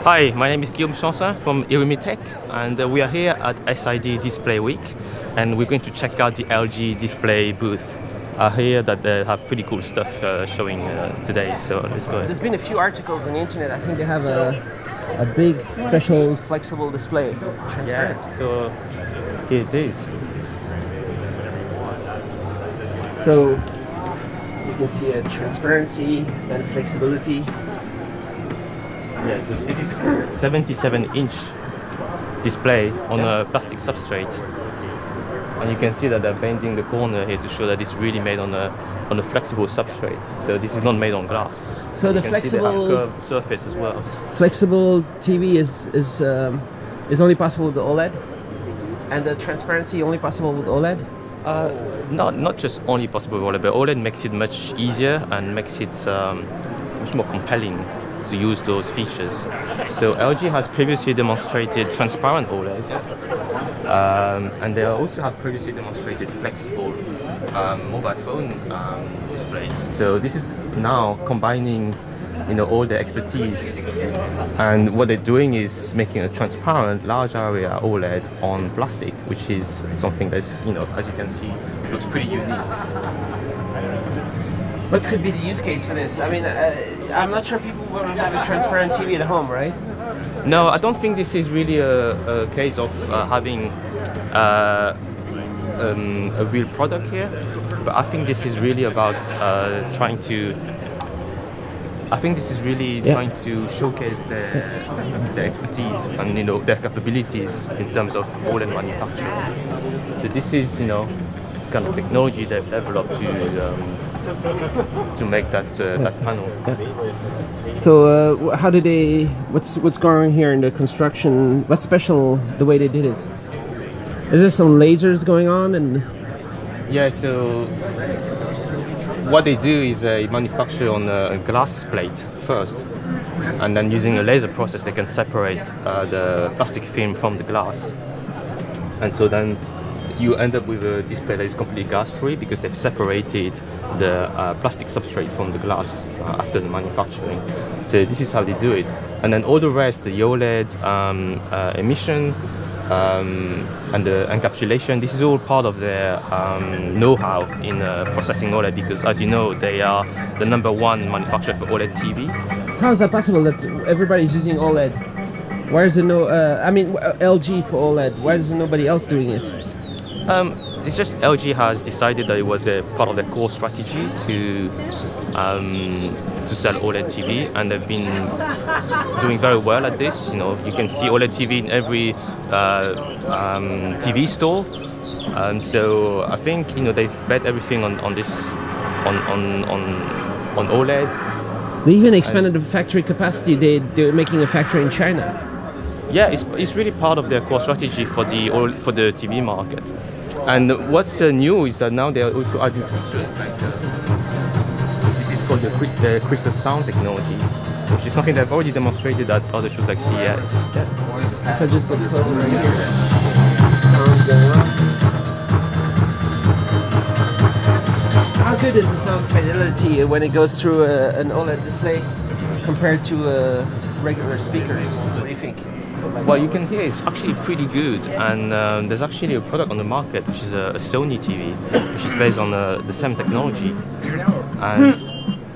Hi, my name is Guillaume Chansin from Tech, and we are here at SID Display Week, and we're going to check out the LG display booth. I hear that they have pretty cool stuff showing today, so let's go ahead. There's been a few articles on the internet. I think they have a big special flexible display, transparent. Yeah, so here it is. So you can see a transparency and flexibility. Yeah, so see this 77-inch display on a plastic substrate, and you can see that they're bending the corner here to show that it's really made on a flexible substrate. So this is not made on glass. So the flexible curved surface as well. Flexible TV is only possible with the OLED, and the transparency only possible with OLED. Not just only possible with OLED, but OLED makes it much easier and makes it much more compelling to use those features. So LG has previously demonstrated transparent OLED, and they also have previously demonstrated flexible mobile phone displays. So this is now combining, all the expertise, and what they're doing is making a transparent large area OLED on plastic, which is something that's, as you can see, looks pretty unique. What could be the use case for this? I mean, I'm not sure people want to have a transparent TV at home, right? No, I don't think this is really a case of having a real product here, but I think this is really about trying to showcase their expertise and their capabilities in terms of OLED manufacturing. So this is kind of technology they've developed to make that panel. Yeah. So how did they? What's going on here in the construction? What's special the way they did it? Is there some lasers going on? And yeah, so what they do is they manufacture on a glass plate first, and then using a laser process they can separate the plastic film from the glass, and so then you end up with a display that is completely gas-free because they've separated the plastic substrate from the glass after the manufacturing. So this is how they do it. And then all the rest, the OLED emission and the encapsulation, this is all part of their know-how in processing OLED, because as you know, they are the #1 manufacturer for OLED TV. How is that possible that everybody's using OLED? Why is there no, LG for OLED, why is nobody else doing it? It's just LG has decided that it was part of their core strategy to sell OLED TV, and they've been doing very well at this. You can see OLED TV in every TV store. So I think they've bet everything on this on OLED. They even expanded the factory capacity. They're making a factory in China. Yeah, it's really part of their core strategy for the TV market. And what's new is that now they are also adding features like this is called the crystal sound technology, which is something they've already demonstrated at other shows like CES. Yeah. If I just look closer right here, sound going on. How good is the sound fidelity when it goes through an OLED display compared to regular speakers? What do you think? Well, you can hear it's actually pretty good, and there's actually a product on the market which is a Sony TV, which is based on the same technology, and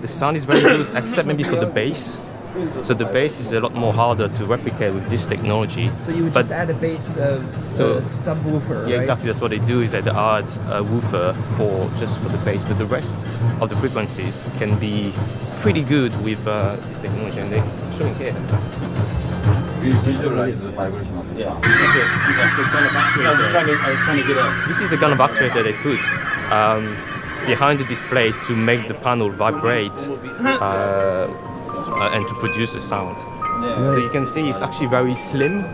the sound is very good, except maybe for the bass. So the bass is a lot more harder to replicate with this technology. So you would just add a bass subwoofer, yeah, right? exactly. That's what they do, is that they add a woofer just for the bass, but the rest of the frequencies can be pretty good with this technology, and they're showing here. Visualize the vibration of the sound. This is the gun of actuator. I was trying to get out. This is the gun of actuator they put behind the display to make the panel vibrate and to produce the sound. So you can see it's actually very slim,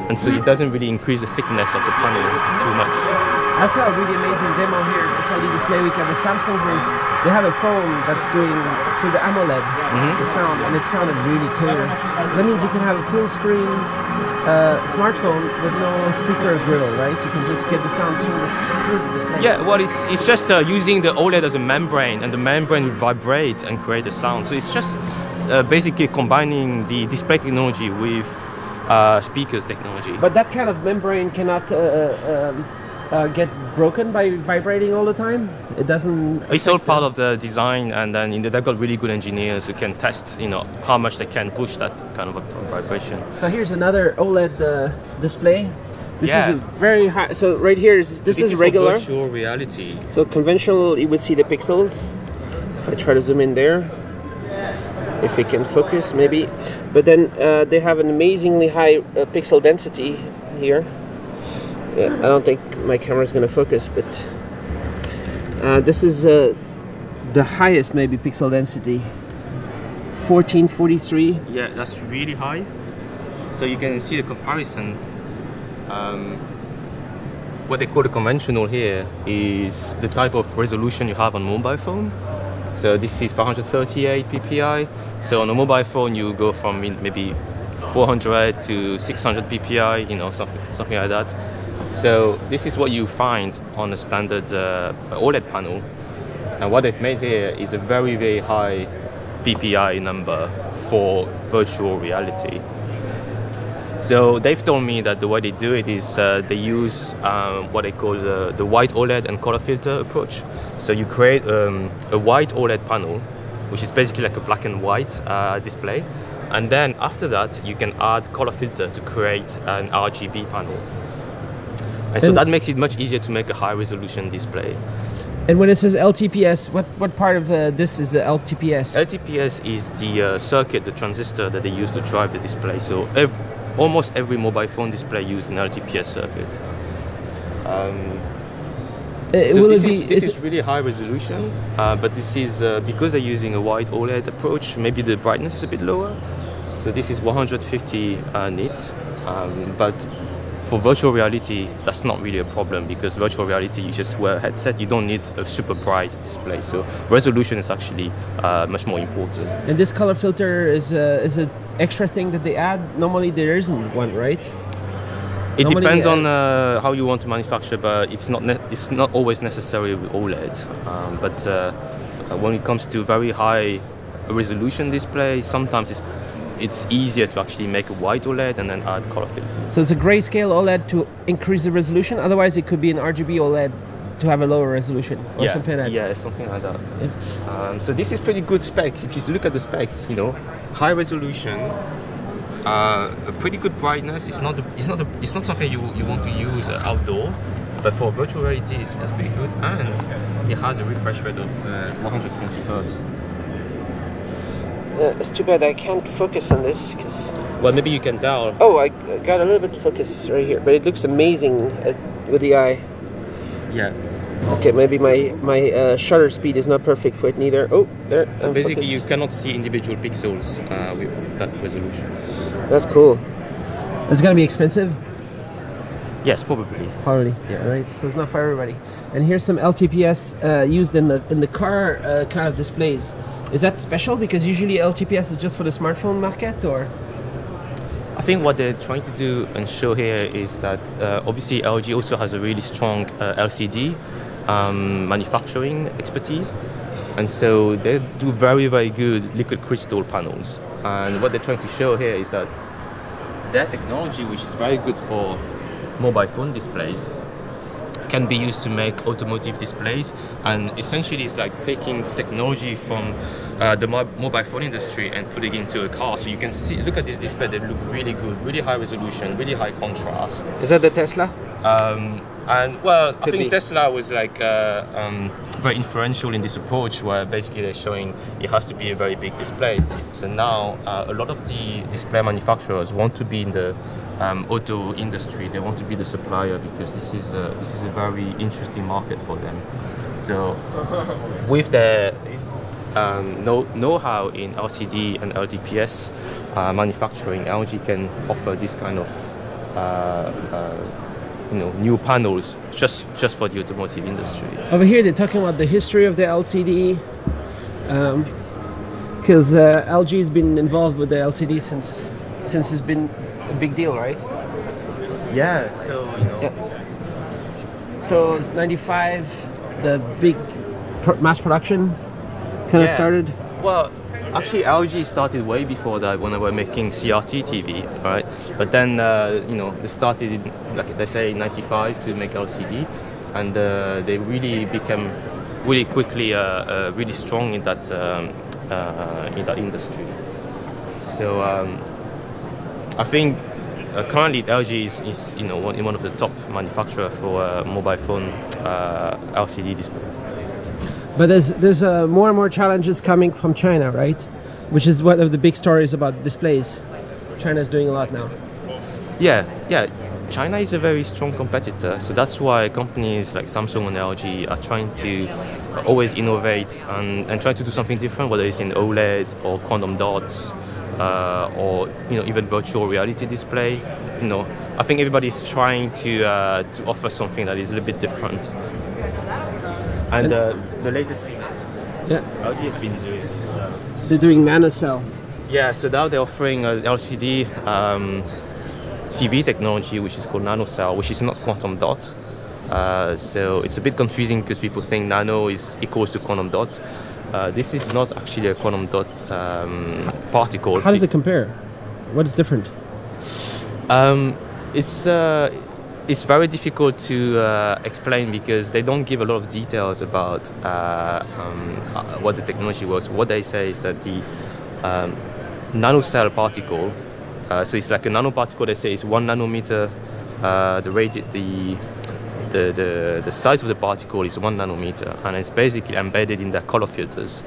and so it doesn't really increase the thickness of the panel too much. I saw a really amazing demo here at SID DisplayWeek at the Samsung booth. They have a phone that's doing through the AMOLED the sound, and it sounded really clear. That means you can have a full screen smartphone with no speaker grill, right? You can just get the sound through the display. Yeah, well, it's just using the OLED as a membrane, and the membrane will vibrate and create the sound. So it's just basically combining the display technology with speakers technology. But that kind of membrane cannot get broken by vibrating all the time? It doesn't... It's all part of the design, and then they've got really good engineers who can test, how much they can push that kind of vibration. So here's another OLED display. This Yeah. is a very high... So right here, this is regular. For virtual reality. So conventional, you would see the pixels. If I try to zoom in there, if we can focus, maybe. But then they have an amazingly high pixel density here. Yeah, I don't think my camera is going to focus, but this is the highest maybe pixel density. 1443. Yeah, that's really high. So you can see the comparison. What they call the conventional here is the type of resolution you have on mobile phone. So this is 438 ppi. So on a mobile phone you go from maybe 400 to 600 ppi, something like that. So this is what you find on a standard OLED panel. And what they've made here is a very, very high ppi number for virtual reality. So they've told me that the way they do it is they use what they call the white OLED and color filter approach. So you create a white OLED panel, which is basically like a black and white display. And then after that, you can add color filter to create an RGB panel. And so that makes it much easier to make a high resolution display. And when it says LTPS, what part of this is the LTPS? LTPS is the circuit, the transistor that they use to drive the display. So almost every mobile phone display uses an LTPS circuit. So this is really high resolution, but this is because they're using a white OLED approach, maybe the brightness is a bit lower. So this is 150 nits, but for virtual reality, that's not really a problem, because virtual reality, you just wear a headset, you don't need a super bright display. So resolution is actually much more important. And this color filter is an extra thing that they add? Normally there isn't one, right? It depends on how you want to manufacture, but it's not always necessary with OLED. But when it comes to very high resolution display, sometimes it's easier to actually make a white OLED and then add color filter. So it's a grayscale OLED to increase the resolution. Otherwise, it could be an RGB OLED to have a lower resolution or something like that. Yeah, something like that. Yeah. So this is pretty good specs. If you look at the specs, high resolution, a pretty good brightness. It's not something you want to use outdoor, but for virtual reality, it's pretty good, and it has a refresh rate of 120 Hertz. It's too bad I can't focus on this because... Well, maybe you can tell. Oh, I got a little bit of focus right here, but it looks amazing with the eye. Yeah. Okay, maybe my shutter speed is not perfect for it neither. Oh, there. So basically, you cannot see individual pixels with that resolution. That's cool. It's gonna be expensive. Yes, probably. Probably. Yeah. Right. So it's not for everybody. And here's some LTPS used in the car kind of displays. Is that special because usually LTPS is just for the smartphone market, or? I think what they're trying to do and show here is that obviously LG also has a really strong LCD manufacturing expertise, and so they do very, very good liquid crystal panels. And what they're trying to show here is that their technology, which is very good for mobile phone displays, can be used to make automotive displays. And essentially it's like taking technology from the mobile phone industry and putting it into a car. So you can see, look at this display, they look really good, really high resolution, really high contrast. Is that the Tesla? And well, I think Tesla was like very influential in this approach, where basically they're showing it has to be a very big display. So now a lot of the display manufacturers want to be in the auto industry. They want to be the supplier because this is a very interesting market for them. So with their know-how in LCD and LTPS manufacturing, LG can offer this kind of new panels just for the automotive industry. Over here they're talking about the history of the LCD, because LG has been involved with the LCD since it's been a big deal, right? Yeah, so So it's 95, the big mass production kind of started. Well, actually, LG started way before that when they were making CRT TV, right? But then, you know, they started, like they say, in '95 to make LCD, and they really became really quickly really strong in that industry. So I think currently LG is you know one of the top manufacturer for mobile phone LCD displays. But there's more and more challenges coming from China, right? Which is one of the big stories about displays. China's doing a lot now. Yeah. China is a very strong competitor, so that's why companies like Samsung and LG are trying to always innovate and try to do something different, whether it's in OLED or quantum dots, or you know even virtual reality display. You know, I think everybody's trying to offer something that is a little bit different. And the latest thing LG has been doing is they're doing Nanocell. Yeah, so now they're offering a LCD TV technology which is called Nanocell, which is not quantum dot. So it's a bit confusing because people think nano is equals to quantum dot. This is not actually a quantum dot particle. How does it compare? What is different? It's very difficult to explain because they don't give a lot of details about what the technology was. What they say is that the nanocell particle, so it's like a nanoparticle. They say is 1 nanometer. The size of the particle is 1 nanometer, and it's basically embedded in the color filters.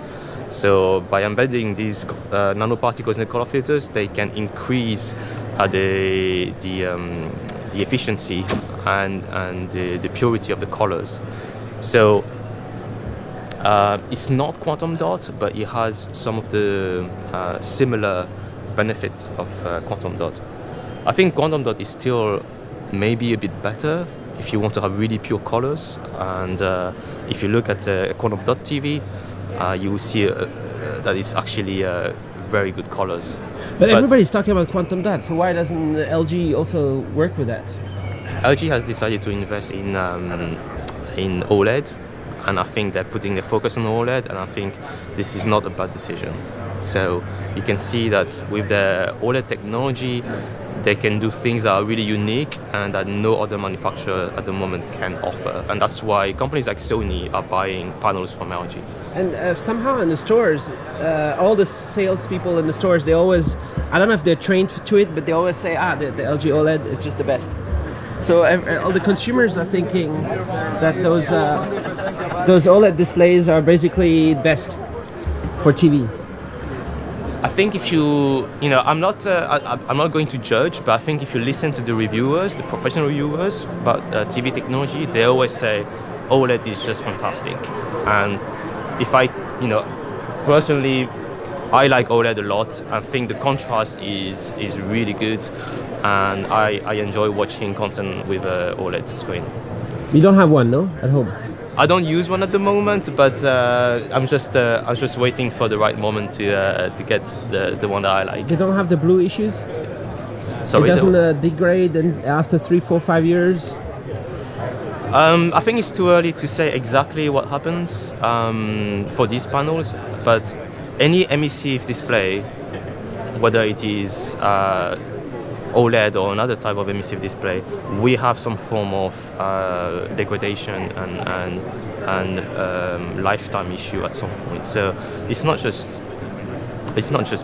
So by embedding these nanoparticles in the color filters, they can increase the efficiency and the purity of the colors. So it's not quantum dot, but it has some of the similar benefits of quantum dot. I think quantum dot is still maybe a bit better if you want to have really pure colors. And if you look at quantum dot TV, you will see that it's actually very good colors. But everybody's talking about quantum dot, so why doesn't LG also work with that? LG has decided to invest in OLED, and I think they're putting their focus on OLED, and I think this is not a bad decision. So you can see that with the OLED technology, they can do things that are really unique and that no other manufacturer at the moment can offer. And that's why companies like Sony are buying panels from LG. And somehow in the stores, all the salespeople in the stores, they always, I don't know if they're trained to it, but they always say, the LG OLED is just the best. So all the consumers are thinking that those OLED displays are basically best for TV. I think if you know, I'm not going to judge, but I think if you listen to the reviewers, the professional reviewers about TV technology, they always say OLED is just fantastic. And if personally, I like OLED a lot. I think the contrast is really good, and I enjoy watching content with an OLED screen. You don't have one, no, at home? I don't use one at the moment, but I'm just waiting for the right moment to get the one that I like. They don't have the blue issues? Sorry, it doesn't degrade after 3, 4, 5 years? I think it's too early to say exactly what happens for these panels, but any emissive display, whether it is OLED or another type of emissive display, we have some form of degradation and lifetime issue at some point. So it's not just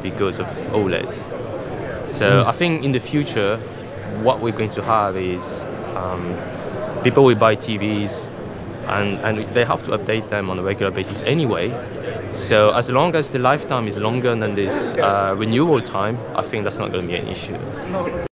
because of OLED. So I think in the future, what we're going to have is people will buy TVs and they have to update them on a regular basis anyway. So as long as the lifetime is longer than this renewal time, I think that's not going to be an issue.